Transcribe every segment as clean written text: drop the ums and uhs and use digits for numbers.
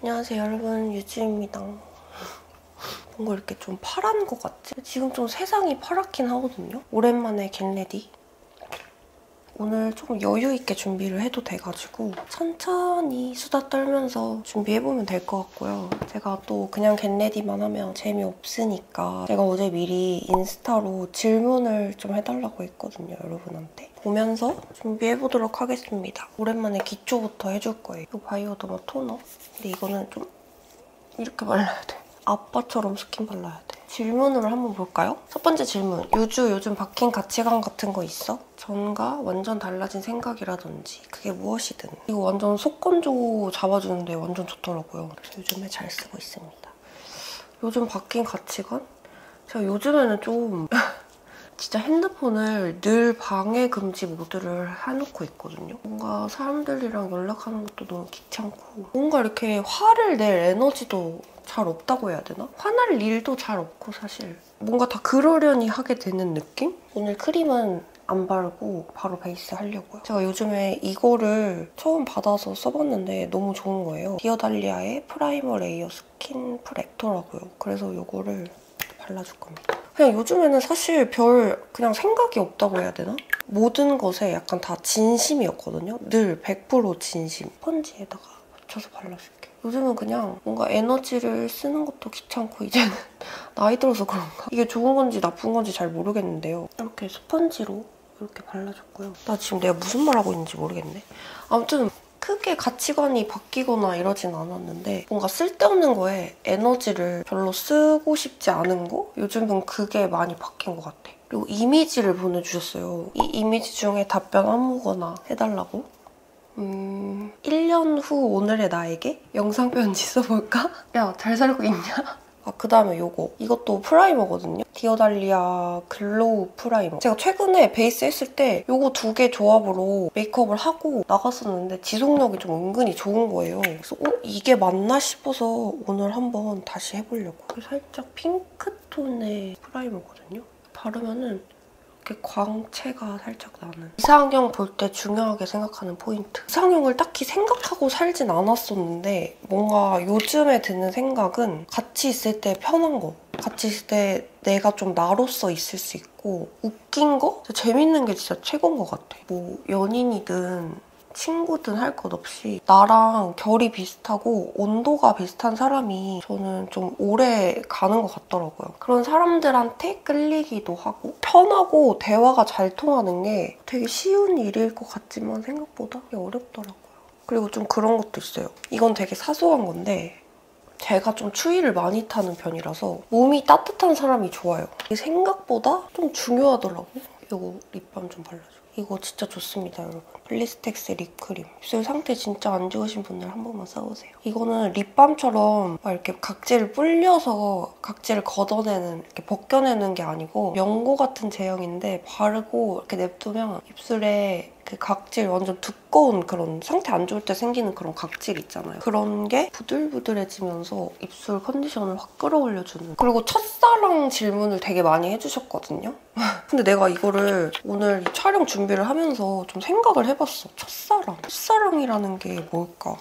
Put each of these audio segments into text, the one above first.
안녕하세요 여러분, 유지입니다. 뭔가 이렇게 좀 파란 것 같지? 지금 좀 세상이 파랗긴 하거든요? 오랜만에 겟레디. 오늘 조금 여유 있게 준비를 해도 돼가지고 천천히 수다 떨면서 준비해보면 될 것 같고요. 제가 또 그냥 겟레디만 하면 재미없으니까 제가 어제 미리 인스타로 질문을 좀 해달라고 했거든요, 여러분한테. 보면서 준비해보도록 하겠습니다. 오랜만에 기초부터 해줄 거예요. 이 바이오더마 토너. 근데 이거는 좀 이렇게 발라야 돼. 아빠처럼 스킨 발라야 돼. 질문으로 한번 볼까요? 첫 번째 질문. 유주 요즘 바뀐 가치관 같은 거 있어? 전과 완전 달라진 생각이라든지 그게 무엇이든. 이거 완전 속건조 잡아주는데 완전 좋더라고요. 그래서 요즘에 잘 쓰고 있습니다. 요즘 바뀐 가치관? 제가 요즘에는 좀 진짜 핸드폰을 늘 방해 금지 모드를 해놓고 있거든요. 뭔가 사람들이랑 연락하는 것도 너무 귀찮고 뭔가 이렇게 화를 낼 에너지도 잘 없다고 해야 되나? 화날 일도 잘 없고 사실 뭔가 다 그러려니 하게 되는 느낌? 오늘 크림은 안 바르고 바로 베이스 하려고요. 제가 요즘에 이거를 처음 받아서 써봤는데 너무 좋은 거예요. 디어달리아의 프라이머 레이어 스킨 프렉터라고요. 그래서 이거를 발라줄 겁니다. 그냥 요즘에는 사실 별 그냥 생각이 없다고 해야 되나? 모든 것에 약간 다 진심이었거든요. 늘 100% 진심. 스펀지에다가 묻혀서 발라줄게. 요즘은 그냥 뭔가 에너지를 쓰는 것도 귀찮고 이제는 나이 들어서 그런가? 이게 좋은 건지 나쁜 건지 잘 모르겠는데요. 이렇게 스펀지로 이렇게 발라줬고요. 나 지금 내가 무슨 말 하고 있는지 모르겠네. 아무튼 크게 가치관이 바뀌거나 이러진 않았는데 뭔가 쓸데없는 거에 에너지를 별로 쓰고 싶지 않은 거? 요즘은 그게 많이 바뀐 것 같아. 그리고 이미지를 보내주셨어요. 이 이미지 중에 답변 아무거나 해달라고. 1년 후 오늘의 나에게? 영상 편지 써볼까? 야, 잘 살고 있냐? 그다음에 요거. 이것도 프라이머거든요. 디어달리아 글로우 프라이머. 제가 최근에 베이스 했을 때 요거 2개 조합으로 메이크업을 하고 나갔었는데 지속력이 좀 은근히 좋은 거예요. 그래서 이게 맞나 싶어서 오늘 한번 다시 해보려고. 살짝 핑크톤의 프라이머거든요. 바르면은 이렇게 광채가 살짝 나는. 이상형 볼 때 중요하게 생각하는 포인트. 이상형을 딱히 생각하고 살진 않았었는데 뭔가 요즘에 드는 생각은 같이 있을 때 편한 거. 같이 있을 때 내가 좀 나로서 있을 수 있고 웃긴 거? 재밌는 게 진짜 최고인 것 같아. 뭐 연인이든 친구든 할 것 없이 나랑 결이 비슷하고 온도가 비슷한 사람이 저는 좀 오래 가는 것 같더라고요. 그런 사람들한테 끌리기도 하고 편하고 대화가 잘 통하는 게 되게 쉬운 일일 것 같지만 생각보다 어렵더라고요. 그리고 좀 그런 것도 있어요. 이건 되게 사소한 건데 제가 좀 추위를 많이 타는 편이라서 몸이 따뜻한 사람이 좋아요. 이게 생각보다 좀 중요하더라고요. 이거 립밤 좀 발라줘. 이거 진짜 좋습니다, 여러분. 블리스텍스 립크림. 입술 상태 진짜 안 좋으신 분들 한 번만 써보세요. 이거는 립밤처럼 막 이렇게 각질을 불려서 각질을 걷어내는, 이렇게 벗겨내는 게 아니고 명고 같은 제형인데 바르고 이렇게 냅두면 입술에 그 각질 완전 두꺼운 그런 상태 안 좋을 때 생기는 그런 각질 있잖아요. 그런 게 부들부들해지면서 입술 컨디션을 확 끌어올려주는. 그리고 첫사랑 질문을 되게 많이 해주셨거든요. 근데 내가 이거를 오늘 촬영 준비를 하면서 좀 생각을 해봤어. 첫사랑. 첫사랑이라는 게 뭘까?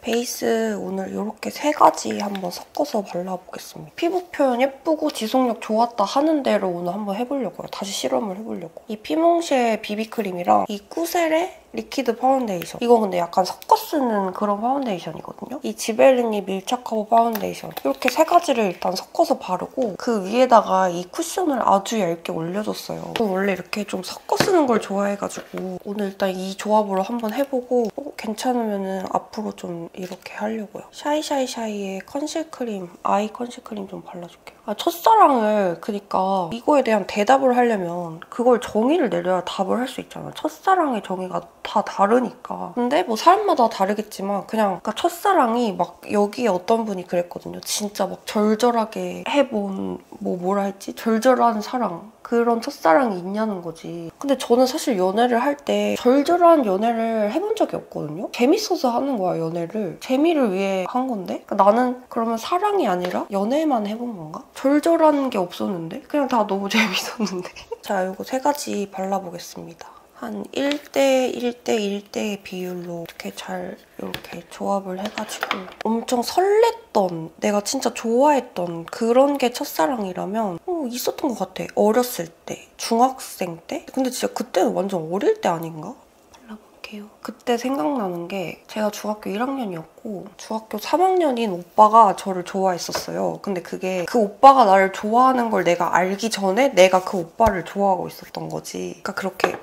베이스 오늘 이렇게 3가지 한번 섞어서 발라보겠습니다. 피부 표현 예쁘고 지속력 좋았다 하는 대로 오늘 한번 해보려고요. 다시 실험을 해보려고. 이 피몽쉐 비비크림이랑 이 꾸셀의 리퀴드 파운데이션. 이거 근데 약간 섞어 쓰는 그런 파운데이션이거든요. 이 지벨리니 밀착 커버 파운데이션. 이렇게 3가지를 일단 섞어서 바르고 그 위에다가 이 쿠션을 아주 얇게 올려줬어요. 저는 원래 이렇게 좀 섞어 쓰는 걸 좋아해가지고 오늘 일단 이 조합으로 한번 해보고 괜찮으면 앞으로 좀 이렇게 하려고요. 샤이샤이샤이의 컨실크림, 아이 컨실크림 좀 발라줄게요. 첫사랑을 그러니까 이거에 대한 대답을 하려면 그걸 정의를 내려야 답을 할 수 있잖아요. 첫사랑의 정의가 다 다르니까. 근데 뭐 사람마다 다르겠지만 그냥 그러니까 첫사랑이 막 여기에 어떤 분이 그랬거든요. 진짜 막 절절하게 해본 뭐라 했지? 절절한 사랑. 그런 첫사랑이 있냐는 거지. 근데 저는 사실 연애를 할 때 절절한 연애를 해본 적이 없거든요. 재밌어서 하는 거야, 연애를. 재미를 위해 한 건데 그러니까 나는 그러면 사랑이 아니라 연애만 해본 건가? 절절한 게 없었는데? 그냥 다 너무 재밌었는데. 자, 이거 3가지 발라보겠습니다. 한 1대 1대 1대의 비율로 이렇게 잘 이렇게 조합을 해가지고 엄청 설렜던, 내가 진짜 좋아했던 그런 게 첫사랑이라면 있었던 것 같아. 어렸을 때, 중학생 때? 근데 진짜 그때는 완전 어릴 때 아닌가? 발라볼게요. 그때 생각나는 게 제가 중학교 1학년이었고 중학교 3학년인 오빠가 저를 좋아했었어요. 근데 그게 그 오빠가 나를 좋아하는 걸 내가 알기 전에 내가 그 오빠를 좋아하고 있었던 거지. 그러니까 그렇게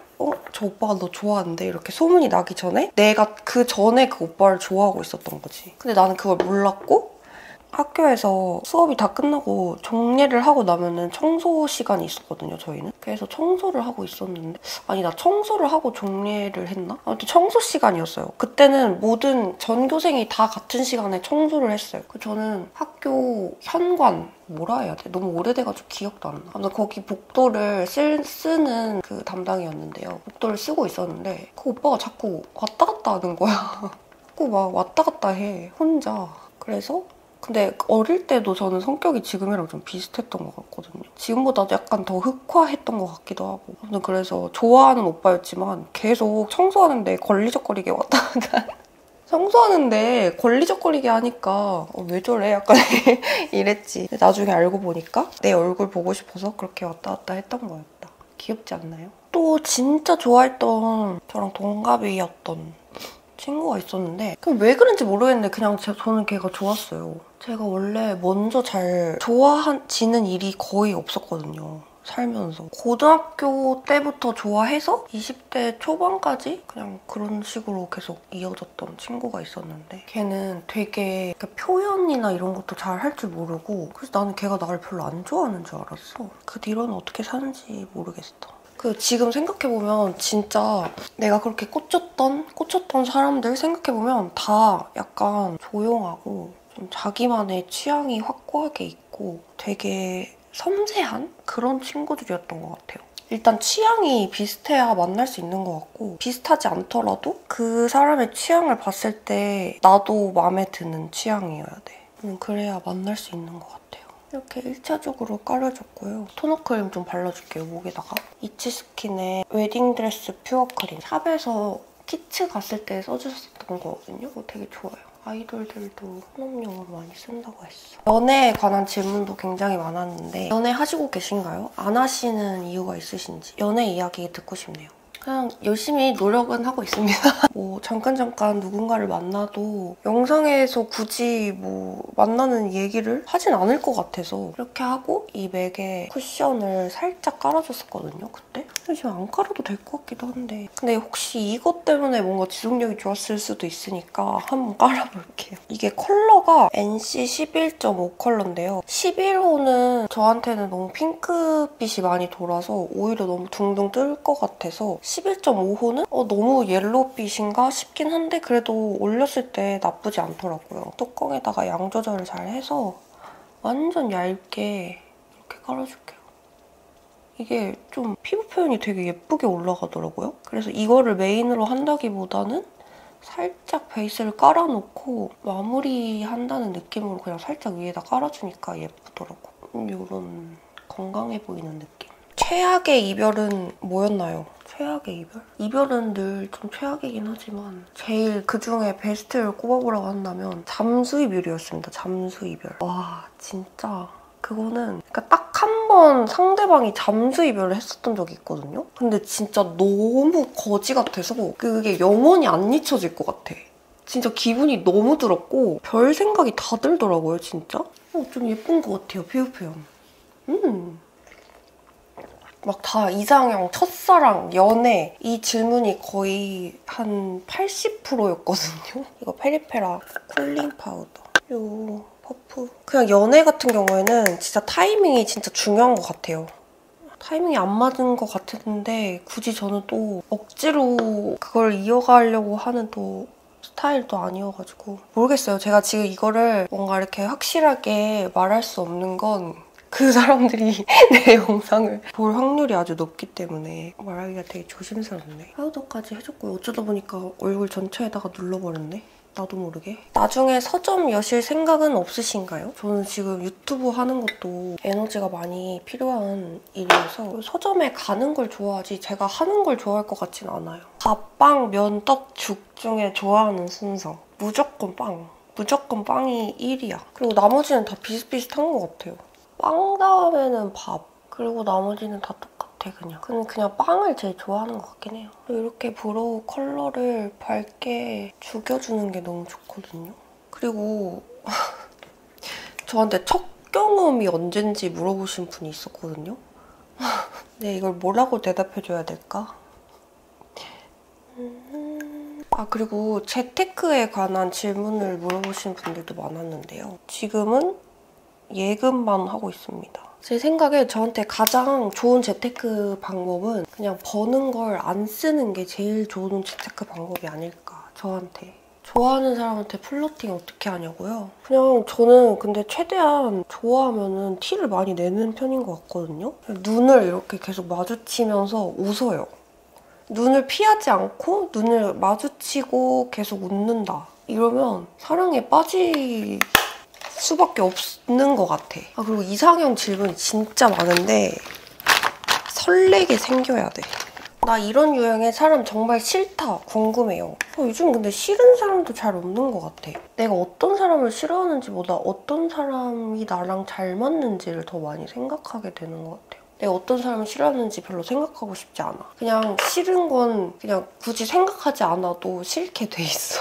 저 오빠가 너 좋아하는데 이렇게 소문이 나기 전에 내가 그 전에 그 오빠를 좋아하고 있었던 거지. 근데 나는 그걸 몰랐고 학교에서 수업이 다 끝나고 종례를 하고 나면은 청소 시간이 있었거든요, 저희는. 그래서 청소를 하고 있었는데 아니, 나 청소를 하고 종례를 했나? 아무튼 청소 시간이었어요. 그때는 모든 전교생이 다 같은 시간에 청소를 했어요. 저는 학교 현관 뭐라 해야 돼? 너무 오래돼가지고 기억도 안 나. 아무튼 거기 복도를 쓰는 그 담당이었는데요. 복도를 쓰고 있었는데 그 오빠가 자꾸 왔다 갔다 하는 거야. 자꾸 막 왔다 갔다 해, 혼자. 그래서 근데 어릴 때도 저는 성격이 지금이랑 좀 비슷했던 것 같거든요. 지금보다도 약간 더 흑화했던 것 같기도 하고. 그래서 좋아하는 오빠였지만 계속 청소하는데 걸리적거리게 왔다 갔다. 청소하는데 걸리적거리게 하니까 왜 저래? 약간 이랬지. 나중에 알고 보니까 내 얼굴 보고 싶어서 그렇게 왔다 갔다 했던 거였다. 귀엽지 않나요? 또 진짜 좋아했던 저랑 동갑이었던 친구가 있었는데 그럼 왜 그런지 모르겠는데 그냥 저는 걔가 좋았어요. 제가 원래 먼저 잘 좋아지는 일이 거의 없었거든요. 살면서. 고등학교 때부터 좋아해서 20대 초반까지 그냥 그런 식으로 계속 이어졌던 친구가 있었는데 걔는 되게 표현이나 이런 것도 잘 할 줄 모르고 그래서 나는 걔가 나를 별로 안 좋아하는 줄 알았어. 그 뒤로는 어떻게 사는지 모르겠어. 지금 생각해보면 진짜 내가 그렇게 꽂혔던 사람들 생각해보면 다 약간 조용하고 좀 자기만의 취향이 확고하게 있고 되게 섬세한 그런 친구들이었던 것 같아요. 일단 취향이 비슷해야 만날 수 있는 것 같고 비슷하지 않더라도 그 사람의 취향을 봤을 때 나도 마음에 드는 취향이어야 돼. 그래야 만날 수 있는 것 같아요. 이렇게 1차적으로 깔아줬고요. 토너 크림 좀 발라줄게요, 목에다가. 이치스킨의 웨딩드레스 퓨어 크림. 샵에서 키츠 갔을 때 써주셨던 거거든요. 이거 되게 좋아요. 아이돌들도 혼업용으로 많이 쓴다고 했어. 연애에 관한 질문도 굉장히 많았는데 연애 하시고 계신가요? 안 하시는 이유가 있으신지 연애 이야기 듣고 싶네요. 그냥 열심히 노력은 하고 있습니다. 뭐 잠깐 누군가를 만나도 영상에서 굳이 뭐 만나는 얘기를 하진 않을 것 같아서 이렇게 하고 이 맥에 쿠션을 살짝 깔아줬었거든요, 그때? 지금 안 깔아도 될 것 같기도 한데 근데 혹시 이것 때문에 뭔가 지속력이 좋았을 수도 있으니까 한번 깔아볼게요. 이게 컬러가 NC 11.5 컬러인데요. 11호는 저한테는 너무 핑크빛이 많이 돌아서 오히려 너무 둥둥 뜰 것 같아서 11.5호는 너무 옐로우빛인가 싶긴 한데 그래도 올렸을 때 나쁘지 않더라고요. 뚜껑에다가 양 조절을 잘 해서 완전 얇게 이렇게 깔아줄게요. 이게 좀 피부 표현이 되게 예쁘게 올라가더라고요. 그래서 이거를 메인으로 한다기보다는 살짝 베이스를 깔아놓고 마무리한다는 느낌으로 그냥 살짝 위에다 깔아주니까 예쁘더라고. 이런 건강해 보이는 느낌. 최악의 이별은 뭐였나요? 최악의 이별? 이별은 늘 좀 최악이긴 하지만 제일 그중에 베스트를 꼽아보라고 한다면 잠수 이별이었습니다. 잠수 이별. 와, 진짜 그거는 그러니까 딱 한 번 상대방이 잠수 이별을 했었던 적이 있거든요. 근데 진짜 너무 거지 같아서 그게 영원히 안 잊혀질 것 같아. 진짜 기분이 너무 들었고 별 생각이 다 들더라고요, 진짜. 좀 예쁜 것 같아요, 피부 표현. 막 다 이상형, 첫사랑, 연애 이 질문이 거의 한 80%였거든요. 이거 페리페라 쿨링 파우더. 요 퍼프. 그냥 연애 같은 경우에는 진짜 타이밍이 진짜 중요한 것 같아요. 타이밍이 안 맞은 것 같았는데 굳이 저는 또 억지로 그걸 이어가려고 하는 또 스타일도 아니어가지고 모르겠어요. 제가 지금 이거를 뭔가 이렇게 확실하게 말할 수 없는 건 그 사람들이 내 영상을 볼 확률이 아주 높기 때문에 말하기가 되게 조심스럽네. 파우더까지 해줬고 어쩌다 보니까 얼굴 전체에다가 눌러버렸네. 나도 모르게. 나중에 서점 여실 생각은 없으신가요? 저는 지금 유튜브 하는 것도 에너지가 많이 필요한 일이어서 서점에 가는 걸 좋아하지 제가 하는 걸 좋아할 것 같진 않아요. 밥, 빵, 면, 떡, 죽 중에 좋아하는 순서. 무조건 빵. 무조건 빵이 1위야. 그리고 나머지는 다 비슷비슷한 것 같아요. 빵 다음에는 밥. 그리고 나머지는 다 똑같아 그냥. 그냥 빵을 제일 좋아하는 것 같긴 해요. 그리고 이렇게 브로우 컬러를 밝게 죽여주는 게 너무 좋거든요. 그리고 저한테 첫 경험이 언젠지 물어보신 분이 있었거든요. 네, 이걸 뭐라고 대답해줘야 될까? 아, 그리고 재테크에 관한 질문을 물어보신 분들도 많았는데요. 지금은 예금만 하고 있습니다. 제 생각에 저한테 가장 좋은 재테크 방법은 그냥 버는 걸 안 쓰는 게 제일 좋은 재테크 방법이 아닐까, 저한테. 좋아하는 사람한테 플러팅 어떻게 하냐고요? 그냥 저는 근데 최대한 좋아하면은 티를 많이 내는 편인 것 같거든요? 눈을 이렇게 계속 마주치면서 웃어요. 눈을 피하지 않고 눈을 마주치고 계속 웃는다. 이러면 사랑에 빠질 수밖에 없는 것 같아. 아, 그리고 이상형 질문이 진짜 많은데 설레게 생겨야 돼. 나 이런 유형의 사람 정말 싫다. 궁금해요. 요즘 근데 싫은 사람도 잘 없는 것 같아. 내가 어떤 사람을 싫어하는지보다 어떤 사람이 나랑 잘 맞는지를 더 많이 생각하게 되는 것 같아요. 내가 어떤 사람을 싫어하는지 별로 생각하고 싶지 않아. 그냥 싫은 건 그냥 굳이 생각하지 않아도 싫게 돼 있어.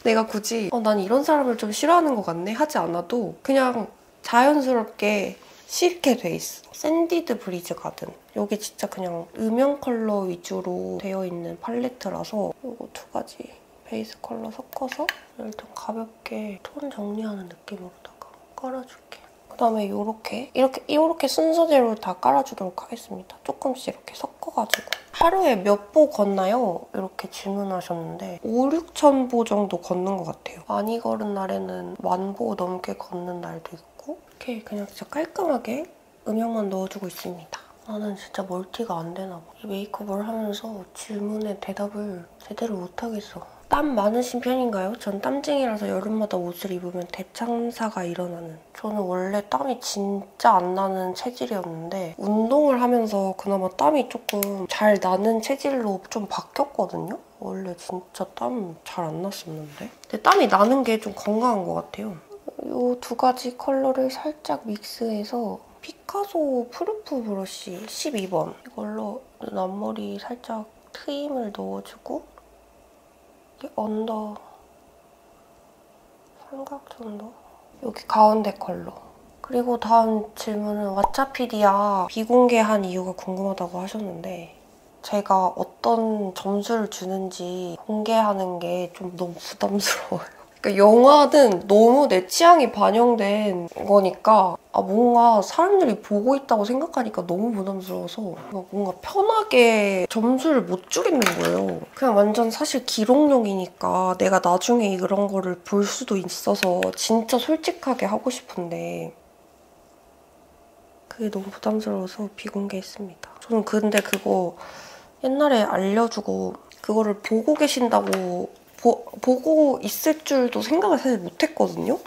내가 굳이 난 이런 사람을 좀 싫어하는 것 같네 하지 않아도 그냥 자연스럽게 싫게 돼 있어. 샌디드 브리즈 가든. 여기 진짜 그냥 음영 컬러 위주로 되어 있는 팔레트라서 이거 두 가지 베이스 컬러 섞어서 일단 가볍게 톤 정리하는 느낌으로다가 깔아줄게. 그다음에 이렇게 순서대로 다 깔아주도록 하겠습니다. 조금씩 이렇게 섞어가지고. 하루에 몇 보 걷나요? 이렇게 질문하셨는데 5, 6천 보 정도 걷는 것 같아요. 많이 걸은 날에는 10,000보 넘게 걷는 날도 있고 이렇게 그냥 진짜 깔끔하게 음영만 넣어주고 있습니다. 나는 진짜 멀티가 안 되나 봐. 이 메이크업을 하면서 질문에 대답을 제대로 못하겠어. 땀 많으신 편인가요? 전 땀쟁이라서 여름마다 옷을 입으면 대참사가 일어나는. 저는 원래 땀이 진짜 안 나는 체질이었는데 운동을 하면서 그나마 땀이 조금 잘 나는 체질로 좀 바뀌었거든요? 원래 진짜 땀 잘 안 났었는데. 근데 땀이 나는 게 좀 건강한 것 같아요. 이 두 가지 컬러를 살짝 믹스해서 피카소 프루프 브러쉬 12번 이걸로 눈 앞머리 살짝 트임을 넣어주고 언더 삼각 정도? 여기 가운데 컬러. 그리고 다음 질문은 왓챠피디야 비공개한 이유가 궁금하다고 하셨는데 제가 어떤 점수를 주는지 공개하는 게 좀 너무 부담스러워요. 그러니까 영화는 너무 내 취향이 반영된 거니까 뭔가 사람들이 보고 있다고 생각하니까 너무 부담스러워서 뭔가 편하게 점수를 못 주겠는 거예요. 그냥 완전 사실 기록용이니까 내가 나중에 이런 거를 볼 수도 있어서 진짜 솔직하게 하고 싶은데 그게 너무 부담스러워서 비공개했습니다. 저는 근데 그거 옛날에 알려주고 그거를 보고 계신다고 보고 있을 줄도 생각을 사실 못했거든요?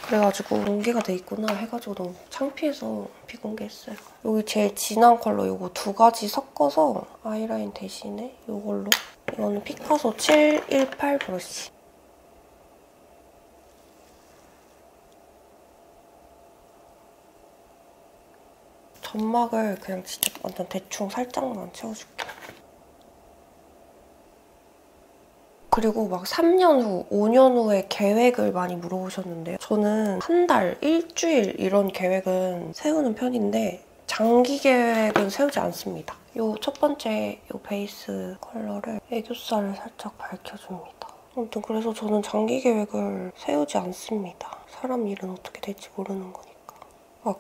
그래가지고 공개가 돼 있구나 해가지고 너무 창피해서 비공개했어요. 여기 제일 진한 컬러 이거 두 가지 섞어서 아이라인 대신에 이걸로 이거는 피카소 718 브러쉬. 점막을 그냥 진짜 완전 대충 살짝만 채워줄게. 그리고 막 3년 후, 5년 후의 계획을 많이 물어보셨는데요. 저는 한 달, 일주일 이런 계획은 세우는 편인데 장기 계획은 세우지 않습니다. 요 첫 번째 요 베이스 컬러를 애교살을 살짝 밝혀줍니다. 아무튼 그래서 저는 장기 계획을 세우지 않습니다. 사람 일은 어떻게 될지 모르는 거니까.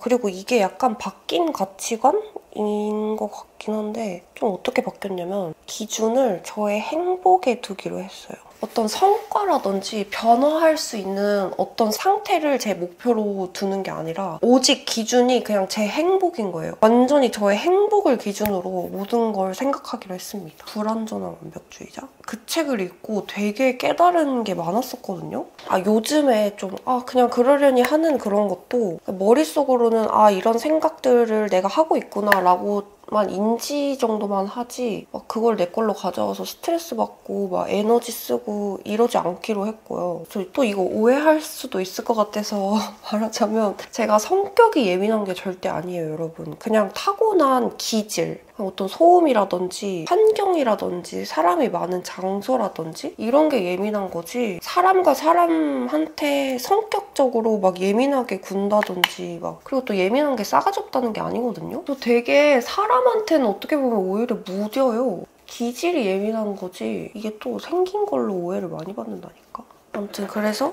그리고 이게 약간 바뀐 가치관인 것 같긴 같긴 한데 좀 어떻게 바뀌었냐면 기준을 저의 행복에 두기로 했어요. 어떤 성과라든지 변화할 수 있는 어떤 상태를 제 목표로 두는 게 아니라 오직 기준이 그냥 제 행복인 거예요. 완전히 저의 행복을 기준으로 모든 걸 생각하기로 했습니다. 불완전한 완벽주의자? 그 책을 읽고 되게 깨달은 게 많았었거든요. 요즘에 좀 그냥 그러려니 하는 그런 것도 머릿속으로는 이런 생각들을 내가 하고 있구나 라고 인지 정도만 하지 그걸 내 걸로 가져와서 스트레스 받고 에너지 쓰고 이러지 않기로 했고요. 저 또 이거 오해할 수도 있을 것 같아서 말하자면 제가 성격이 예민한 게 절대 아니에요, 여러분. 그냥 타고난 기질, 어떤 소음이라든지 환경이라든지 사람이 많은 장소라든지 이런 게 예민한 거지 사람과 사람한테 성격적으로 예민하게 군다든지 그리고 또 예민한 게 싸가지 없다는 게 아니거든요. 또 되게 사람한테는 어떻게 보면 오히려 무뎌요. 기질이 예민한 거지 이게 또 생긴 걸로 오해를 많이 받는다니까. 아무튼 그래서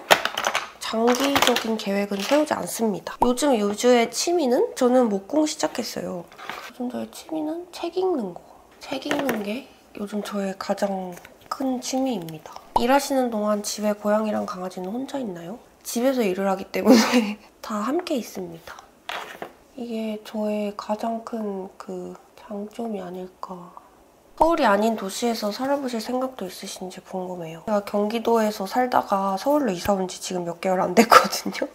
장기적인 계획은 세우지 않습니다. 요즘 유주의 취미는? 저는 목공 시작했어요. 요즘 저의 취미는 책 읽는 거. 책 읽는 게 요즘 저의 가장 큰 취미입니다. 일하시는 동안 집에 고양이랑 강아지는 혼자 있나요? 집에서 일을 하기 때문에 다 함께 있습니다. 이게 저의 가장 큰 장점이 아닐까. 서울이 아닌 도시에서 살아보실 생각도 있으신지 궁금해요. 제가 경기도에서 살다가 서울로 이사 온 지 지금 몇 개월 안 됐거든요.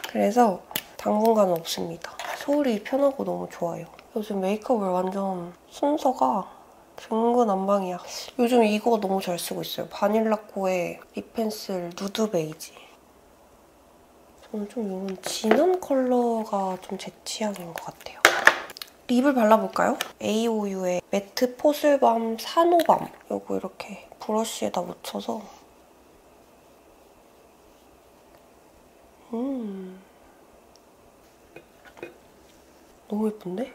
그래서 당분간은 없습니다. 서울이 편하고 너무 좋아요. 요즘 메이크업을 완전 순서가 중구난방이야. 요즘 이거 너무 잘 쓰고 있어요. 바닐라코의 립 펜슬 누드 베이지. 저는 좀 이런 진한 컬러가 좀 제 취향인 것 같아요. 립을 발라볼까요? AOU의 매트 포슬밤 산호밤. 이거 이렇게 브러쉬에다 묻혀서 너무 예쁜데?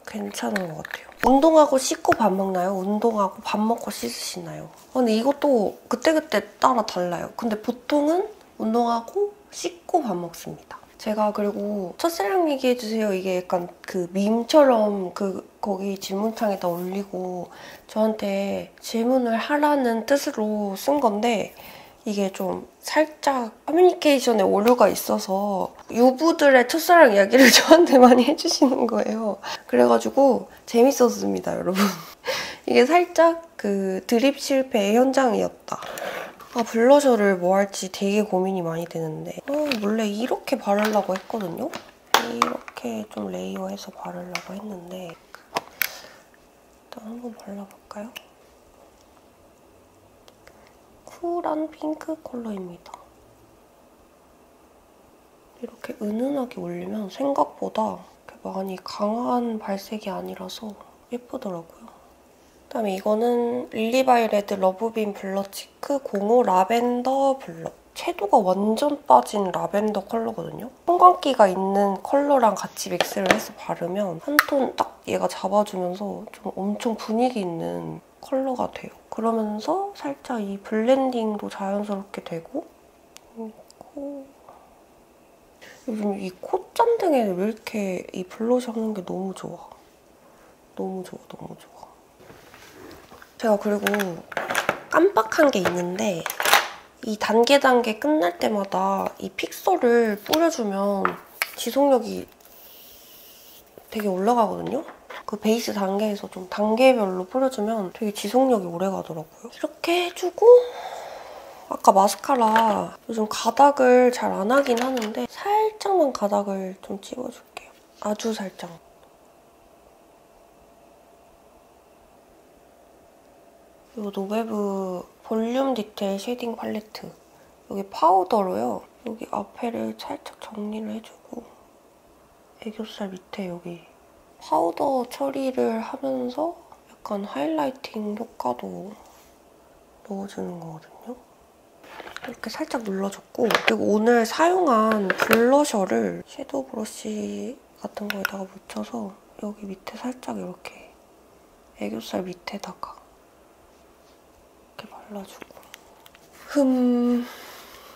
괜찮은 것 같아요. 운동하고 씻고 밥 먹나요? 운동하고 밥 먹고 씻으시나요? 근데 이것도 그때그때 따라 달라요. 근데 보통은 운동하고 씻고 밥 먹습니다. 제가 그리고 첫사랑 얘기해주세요. 이게 약간 밈처럼 거기 질문창에다 올리고 저한테 질문을 하라는 뜻으로 쓴 건데 이게 좀 살짝 커뮤니케이션에 오류가 있어서 유부들의 첫사랑 이야기를 저한테 많이 해주시는 거예요. 그래가지고 재밌었습니다, 여러분. 이게 살짝 드립 실패의 현장이었다. 블러셔를 뭐 할지 되게 고민이 많이 되는데 원래 이렇게 바르려고 했거든요? 이렇게 좀 레이어해서 바르려고 했는데 일단 한번 발라볼까요? 쿨한 핑크 컬러입니다. 이렇게 은은하게 올리면 생각보다 많이 강한 발색이 아니라서 예쁘더라고요. 그다음에 이거는 릴리바이레드 러브빔 블러치크 05 라벤더 블러. 채도가 완전 빠진 라벤더 컬러거든요. 형광기가 있는 컬러랑 같이 믹스를 해서 바르면 한 톤 딱 얘가 잡아주면서 좀 엄청 분위기 있는 컬러가 돼요. 그러면서 살짝 이 블렌딩도 자연스럽게 되고 요즘 이 콧잔등에 왜 이렇게 이 블러셔 하는 게 너무 좋아. 너무 좋아, 너무 좋아. 제가 그리고 깜빡한 게 있는데 이 단계 끝날 때마다 이 픽서를 뿌려주면 지속력이 되게 올라가거든요? 베이스 단계에서 좀 단계별로 뿌려주면 되게 지속력이 오래 가더라고요. 이렇게 해주고 아까 마스카라 요즘 가닥을 잘 안 하긴 하는데 살짝만 가닥을 좀 찝어줄게요. 아주 살짝. 이 노베브 볼륨 디테일 쉐딩 팔레트. 여기 파우더로요. 여기 앞에를 살짝 정리를 해주고 애교살 밑에 여기 파우더 처리를 하면서 약간 하이라이팅 효과도 넣어주는 거거든요. 이렇게 살짝 눌러줬고 그리고 오늘 사용한 블러셔를 섀도우 브러쉬 같은 거에다가 묻혀서 여기 밑에 살짝 이렇게 애교살 밑에다가 이렇게 발라주고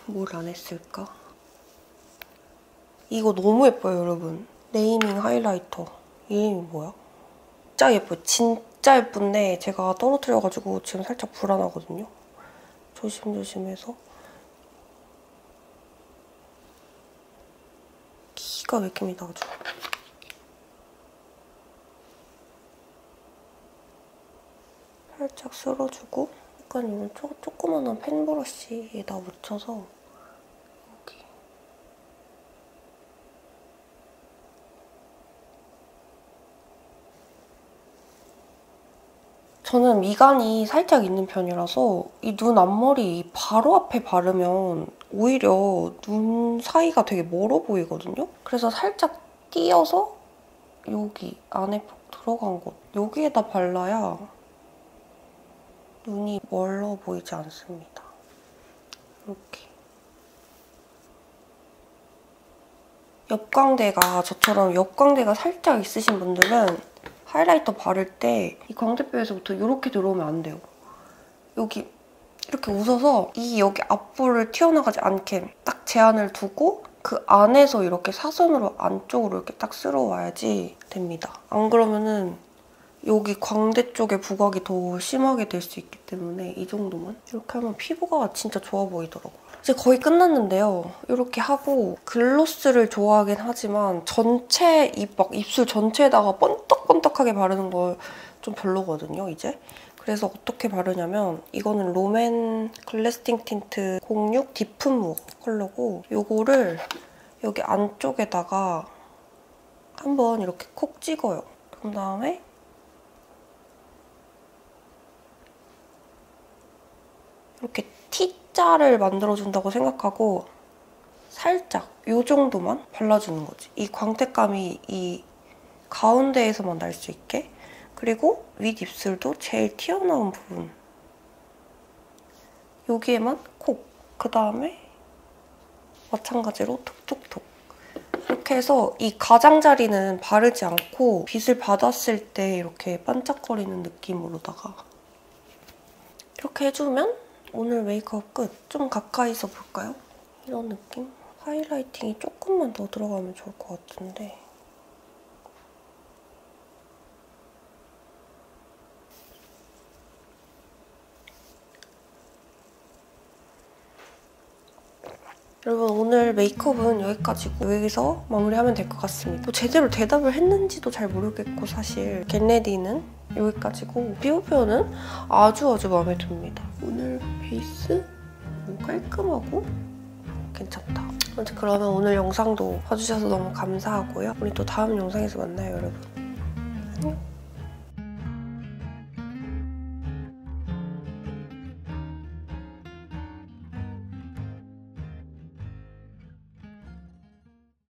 뭘 안 했을까? 이거 너무 예뻐요, 여러분. 네이밍 하이라이터. 이름이 뭐야? 진짜 예뻐요. 진짜 예쁜데 제가 떨어뜨려가지고 지금 살짝 불안하거든요. 조심조심해서. 기가 막힙니다, 아주. 살짝 쓸어주고 약간 이런 조그만한 펜 브러쉬에다 묻혀서 여기. 저는 미간이 살짝 있는 편이라서 이 눈 앞머리 바로 앞에 바르면 오히려 눈 사이가 되게 멀어 보이거든요? 그래서 살짝 띄어서 여기 안에 푹 들어간 곳 여기에다 발라야 눈이 멀어 보이지 않습니다. 이렇게. 옆광대가 저처럼 옆광대가 살짝 있으신 분들은 하이라이터 바를 때 이 광대뼈에서부터 이렇게 들어오면 안 돼요. 여기 이렇게 웃어서 이 여기 앞볼을 튀어나가지 않게 딱 제한을 두고 그 안에서 이렇게 사선으로 안쪽으로 이렇게 딱 쓸어와야지 됩니다. 안 그러면은 여기 광대 쪽에 부각이 더 심하게 될 수 있기 때문에 이 정도만 이렇게 하면 피부가 진짜 좋아 보이더라고요. 이제 거의 끝났는데요. 이렇게 하고 글로스를 좋아하긴 하지만 전체 입술 전체에다가 번떡번떡하게 바르는 걸 좀 별로거든요, 이제. 그래서 어떻게 바르냐면 이거는 롬앤 글래스팅 틴트 06 디프 무어 컬러고 이거를 여기 안쪽에다가 한번 이렇게 콕 찍어요. 그런 다음에 이렇게 T자를 만들어준다고 생각하고 살짝 이 정도만 발라주는 거지. 이 광택감이 이 가운데에서만 날 수 있게. 그리고 윗입술도 제일 튀어나온 부분. 여기에만 콕. 그 다음에 마찬가지로 톡톡톡. 이렇게 해서 이 가장자리는 바르지 않고 빛을 받았을 때 이렇게 반짝거리는 느낌으로다가 이렇게 해주면 오늘 메이크업 끝. 좀 가까이서 볼까요? 이런 느낌? 하이라이팅이 조금만 더 들어가면 좋을 것 같은데 여러분 오늘 메이크업은 여기까지고 여기서 마무리하면 될 것 같습니다. 뭐 제대로 대답을 했는지도 잘 모르겠고 사실 겟레디는 여기까지고 피부 표현은 아주 마음에 듭니다. 오늘 베이스 깔끔하고 괜찮다. 아무튼 그러면 오늘 영상도 봐주셔서 너무 감사하고요. 우리 또 다음 영상에서 만나요, 여러분.